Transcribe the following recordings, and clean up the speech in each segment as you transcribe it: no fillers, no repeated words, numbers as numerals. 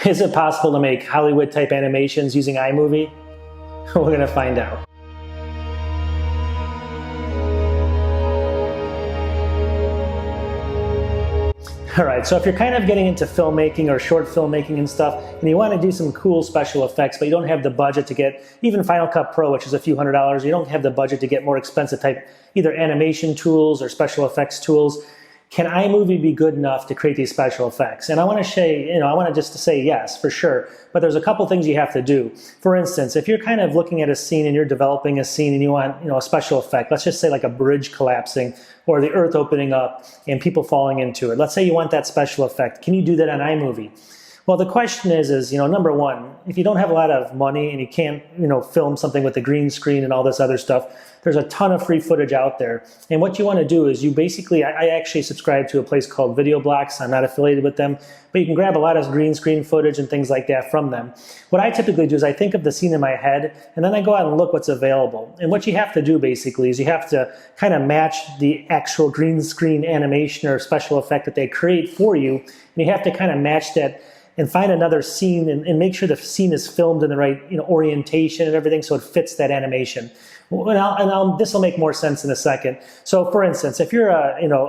Is it possible to make Hollywood type animations using iMovie? We're going to find out. Alright, so if you're kind of getting into filmmaking or short filmmaking and stuff, and you want to do some cool special effects, but you don't have the budget to get even Final Cut Pro, which is a few $100s, you don't have the budget to get more expensive type either animation tools or special effects tools, can iMovie be good enough to create these special effects? And I want to say, I want to just say yes, for sure, but there's a couple things you have to do. For instance, if you're kind of looking at a scene and you're developing a scene and you want, a special effect, let's just say like a bridge collapsing or the earth opening up and people falling into it. Let's say you want that special effect. Can you do that on iMovie? Well, the question is, number one, if you don't have a lot of money and you can't, film something with a green screen and all this other stuff, there's a ton of free footage out there. And what you want to do is you basically, I actually subscribe to a place called Video Blocks. I'm not affiliated with them, but you can grab a lot of green screen footage and things like that from them. What I typically do is I think of the scene in my head, and then I go out and look what's available. And what you have to do basically is you have to kind of match the actual green screen animation or special effect that they create for you, and you have to kind of match that and find another scene and make sure the scene is filmed in the right orientation and everything so it fits that animation. This will make more sense in a second. So for instance, if you're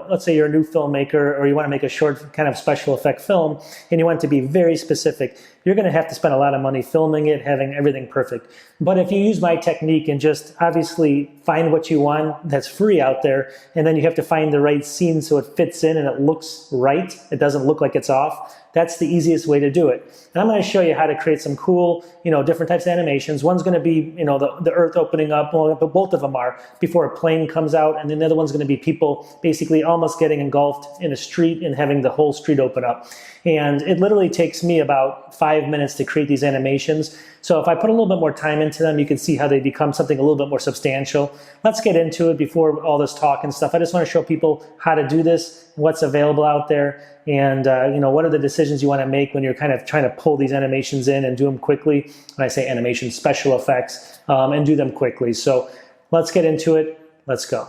let's say you're a new filmmaker or you want to make a short kind of special effect film and you want it to be very specific, you're going to have to spend a lot of money filming it, having everything perfect. But if you use my technique and just obviously find what you want that's free out there, and then you have to find the right scene so it fits in and it looks right, it doesn't look like it's off, that's the easiest way to do it. And I'm going to show you how to create some cool, different types of animations. One's going to be, the earth opening up, well, but both of them are, before a plane comes out, and then the other one's going to be people basically almost getting engulfed in a street and having the whole street open up. And it literally takes me about 5 minutes to create these animations. So if I put a little bit more time into them, you can see how they become something a little bit more substantial. Let's get into it before all this talk and stuff. I just want to show people how to do this, what's available out there, and what are the decisions you want to make when you're kind of trying to pull these animations in and do them quickly. When I say animation, special effects, and do them quickly. So let's get into it. Let's go.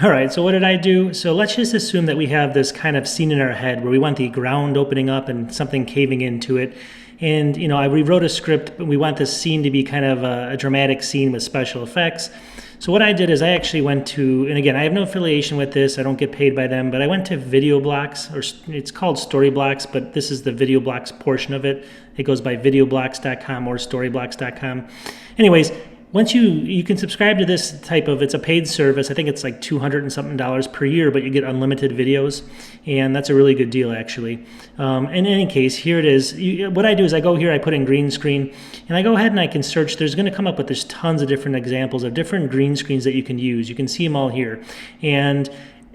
All right, so what did I do? So let's just assume that we have this kind of scene in our head where we want the ground opening up and something caving into it. And, I rewrote a script, but we want this scene to be kind of a dramatic scene with special effects. So what I did is I actually went to, and again, I have no affiliation with this, I don't get paid by them, but I went to Video Blocks, or it's called Story Blocks, but this is the Video Blocks portion of it. It goes by videoblocks.com or storyblocks.com. Anyways, once you can subscribe to this type of, it's a paid service. I think it's like $200 and something per year, but you get unlimited videos, and that's a really good deal actually. In any case, here it is. What I do is I go here, I put in green screen, and I go ahead and I can search. There's going to come up with there's tons of different examples of different green screens that you can use. You can see them all here, and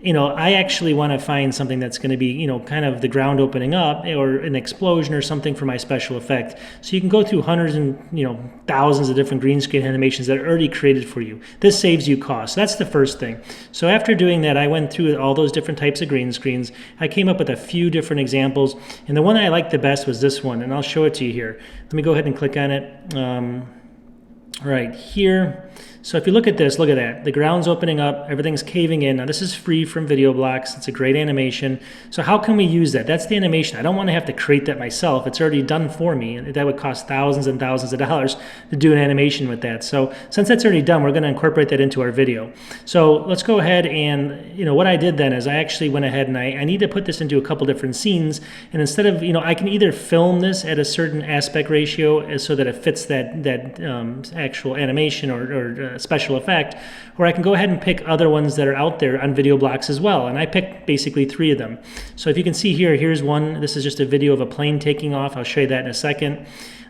I actually want to find something that's going to be, kind of the ground opening up or an explosion or something for my special effect. So you can go through hundreds and, thousands of different green screen animations that are already created for you. This saves you costs. That's the first thing. So after doing that, I went through all those different types of green screens. I came up with a few different examples, and the one I liked the best was this one, and I'll show it to you here. Let me go ahead and click on it. Right here. So if you look at this, look at that. The ground's opening up, everything's caving in. Now this is free from Video Blocks. It's a great animation. So how can we use that? That's the animation. I don't want to have to create that myself. It's already done for me. That would cost thousands and thousands of dollars to do an animation with that. So since that's already done, we're going to incorporate that into our video. So let's go ahead and, what I did then is I actually went ahead and I need to put this into a couple different scenes. And instead of, I can either film this at a certain aspect ratio so that it fits that actual animation or special effect, or I can go ahead and pick other ones that are out there on Video Blocks as well, and I picked basically 3 of them. So if you can see here, here's one. This is just a video of a plane taking off. I'll show you that in a second.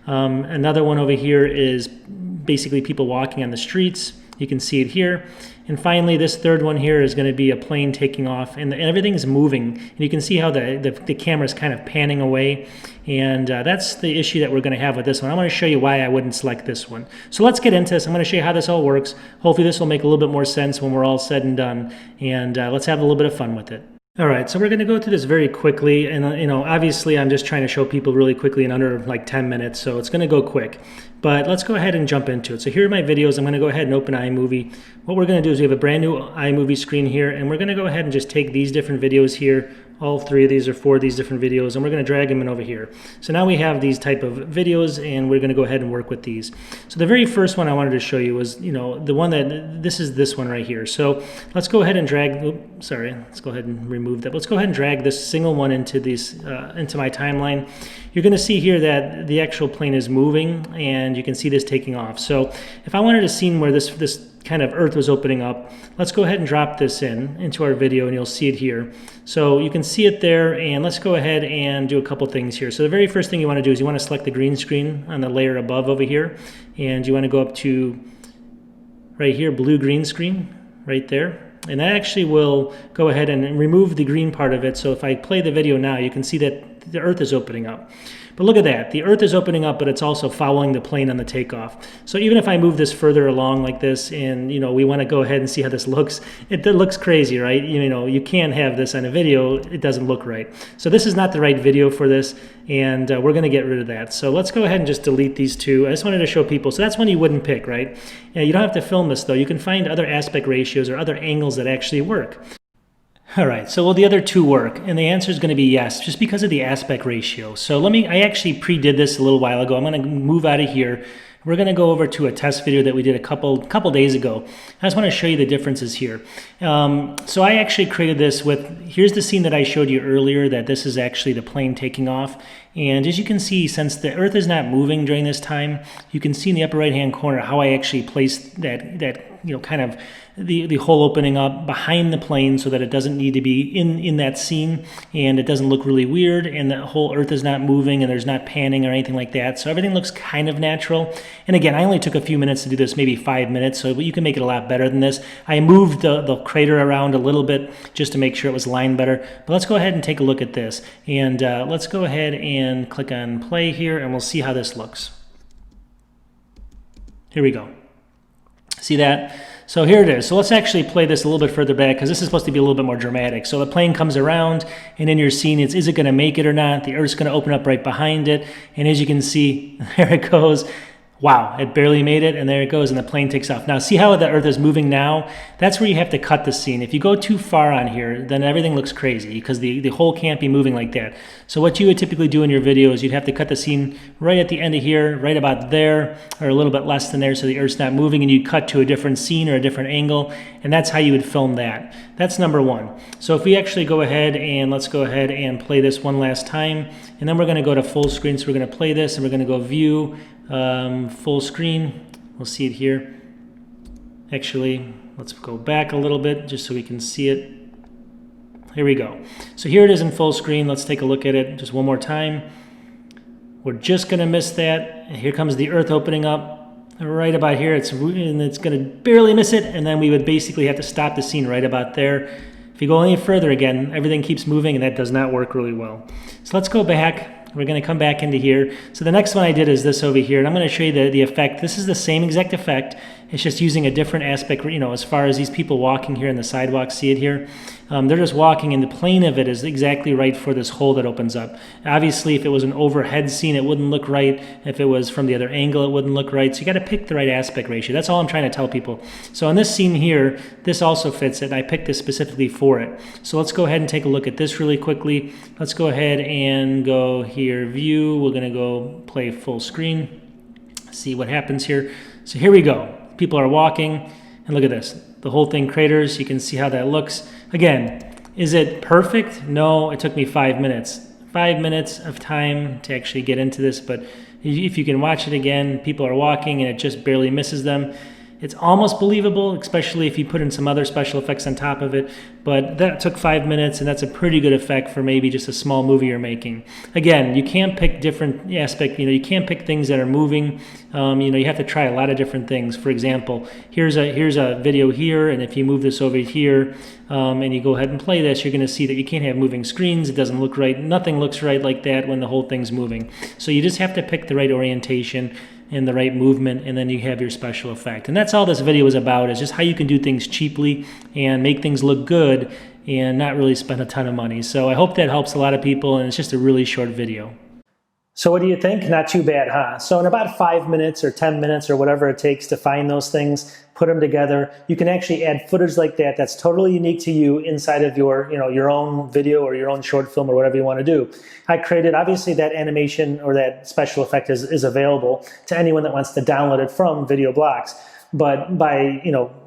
Another one over here is basically people walking on the streets. You can see it here. And finally, this third one here is going to be a plane taking off, and everything's moving. And you can see how the camera is kind of panning away. And that's the issue that we're going to have with this one. I'm going to show you why I wouldn't select this one. So let's get into this. I'm going to show you how this all works. Hopefully this will make a little bit more sense when we're all said and done. And let's have a little bit of fun with it. All right, so we're going to go through this very quickly, and obviously I'm just trying to show people really quickly in under like 10 minutes, so it's going to go quick. But let's go ahead and jump into it. So here are my videos. I'm going to go ahead and open iMovie. What we're going to do is we have a brand new iMovie screen here, and we're going to go ahead and just take these different videos here, all 3 of these or 4 of these different videos, and we're going to drag them in over here. So now we have these type of videos, and we're going to go ahead and work with these. So the very first one I wanted to show you was, you know, the one that, this is this one right here. So let's go ahead and drag, let's go ahead and remove that. Let's go ahead and drag this single one into these, into my timeline. You're going to see here that the actual plane is moving, and you can see this taking off. So if I wanted a scene where this kind of Earth was opening up, let's go ahead and drop this into our video, and you'll see it here. So you can see it there, and let's go ahead and do a couple things here. So the very first thing you want to do is you want to select the green screen on the layer above over here, and you want to go up to right here, blue green screen, right there. And that actually will go ahead and remove the green part of it. So if I play the video now, you can see that the Earth is opening up. But look at that, the Earth is opening up, but it's also following the plane on the takeoff. So even if I move this further along like this, and you know, we want to go ahead and see how this looks, it looks crazy, right? You know, you can't have this on a video, it doesn't look right. So this is not the right video for this, and we're going to get rid of that. So let's go ahead and just delete these 2. I just wanted to show people, so that's one you wouldn't pick, right? You don't have to film this though, you can find other aspect ratios or other angles that actually work. All right, so will the other 2 work? And the answer is going to be yes, just because of the aspect ratio. So I actually pre-did this a little while ago. I'm going to move out of here. We're going to go over to a test video that we did a couple days ago. I just want to show you the differences here. So I actually created this with, here's the scene that I showed you earlier, that this is actually the plane taking off. And as you can see, since the Earth is not moving during this time, you can see in the upper right-hand corner how I actually placed that you know, kind of the hole opening up behind the plane so that it doesn't need to be in that scene, and it doesn't look really weird, and the whole Earth is not moving, and there's not panning or anything like that. So everything looks kind of natural. And again, I only took a few minutes to do this, maybe 5 minutes, so you can make it a lot better than this. I moved the crater around a little bit just to make sure it was lined better. But let's go ahead and take a look at this. And let's go ahead and click on play here, and we'll see how this looks. Here we go. See that? So here it is. So let's actually play this a little bit further back, because this is supposed to be a little bit more dramatic. So the plane comes around, and in your scene, is it going to make it or not? The Earth's going to open up right behind it. And as you can see, there it goes. Wow, it barely made it, and there it goes, and the plane takes off. Now, see how the Earth is moving now? That's where you have to cut the scene. If you go too far on here, then everything looks crazy, because the hole can't be moving like that. So what you would typically do in your video is you'd have to cut the scene right at the end of here, right about there, or a little bit less than there, so the Earth's not moving, and you cut to a different scene or a different angle, and that's how you would film that. That's number 1. So if we actually go ahead and let's go ahead and play this one last time, and then we're going to go to full screen. So we're going to play this, and we're going to go view, full screen. We'll see it here. Actually, let's go back a little bit just so we can see it. Here we go. So here it is in full screen. Let's take a look at it just one more time. We're just going to miss that. And here comes the Earth opening up right about here. It's going to barely miss it, and then we would basically have to stop the scene right about there. If you go any further, again, everything keeps moving, and that does not work really well. So let's go back. We're going to come back into here. So the next one I did is this over here, and I'm going to show you the effect. This is the same exact effect. It's just using a different aspect, you know, as far as these people walking here in the sidewalk, see it here? They're just walking, and the plane of it is exactly right for this hole that opens up. Obviously, if it was an overhead scene, it wouldn't look right. If it was from the other angle, it wouldn't look right. So you got to pick the right aspect ratio. That's all I'm trying to tell people. So in this scene here, this also fits it, and I picked this specifically for it. So let's go ahead and take a look at this really quickly. Let's go ahead and go here, view. We're going to go play full screen, see what happens here. So here we go. People are walking, and look at this. The whole thing craters. You can see how that looks. Again, is it perfect? No, it took me 5 minutes. 5 minutes of time to actually get into this, but if you can watch it again, people are walking and it just barely misses them. It's almost believable, especially if you put in some other special effects on top of it, but that took 5 minutes, and that's a pretty good effect for maybe just a small movie you're making. Again, you can't pick different aspects, you can't pick things that are moving. You have to try a lot of different things. For example, here's a video here, and if you move this over here, and you go ahead and play this, you're going to see that you can't have moving screens. It doesn't look right. Nothing looks right like that when the whole thing's moving. So you just have to pick the right orientation and the right movement, and then you have your special effect. And that's all this video is about, is just how you can do things cheaply and make things look good and not really spend a ton of money. So I hope that helps a lot of people, and it's just a really short video. So what do you think? Not too bad, huh? So in about 5 minutes or 10 minutes or whatever it takes to find those things, put them together, you can actually add footage like that that's totally unique to you inside of your, your own video or your own short film or whatever you want to do. I created, obviously that animation or that special effect is available to anyone that wants to download it from Video Blocks. But by,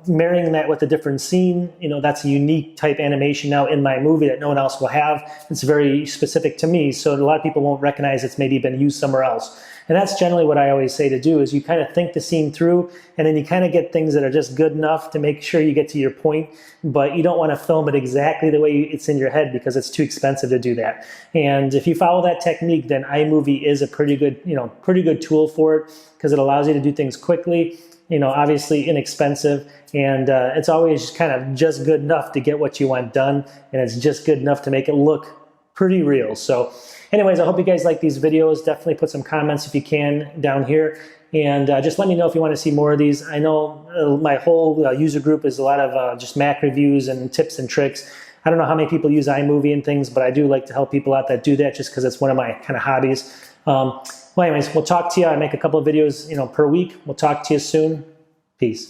marrying that with a different scene, that's a unique type animation now in my movie that no one else will have. It's very specific to me, so a lot of people won't recognize it's maybe been used somewhere else. And that's generally what I always say to do, is you kind of think the scene through, and then you kind of get things that are just good enough to make sure you get to your point, but you don't want to film it exactly the way it's in your head because it's too expensive to do that. And if you follow that technique, then iMovie is a pretty good tool for it, because it allows you to do things quickly, obviously inexpensive, and it's always kind of just good enough to get what you want done, and it's just good enough to make it look pretty real. So anyways, I hope you guys like these videos. Definitely put some comments if you can down here, and just let me know if you want to see more of these. I know my whole user group is a lot of just Mac reviews and tips and tricks. I don't know how many people use iMovie and things, but I do like to help people out that do that, just because it's one of my kind of hobbies. Well, anyways, we'll talk to you. I make a couple of videos, per week. We'll talk to you soon. Peace.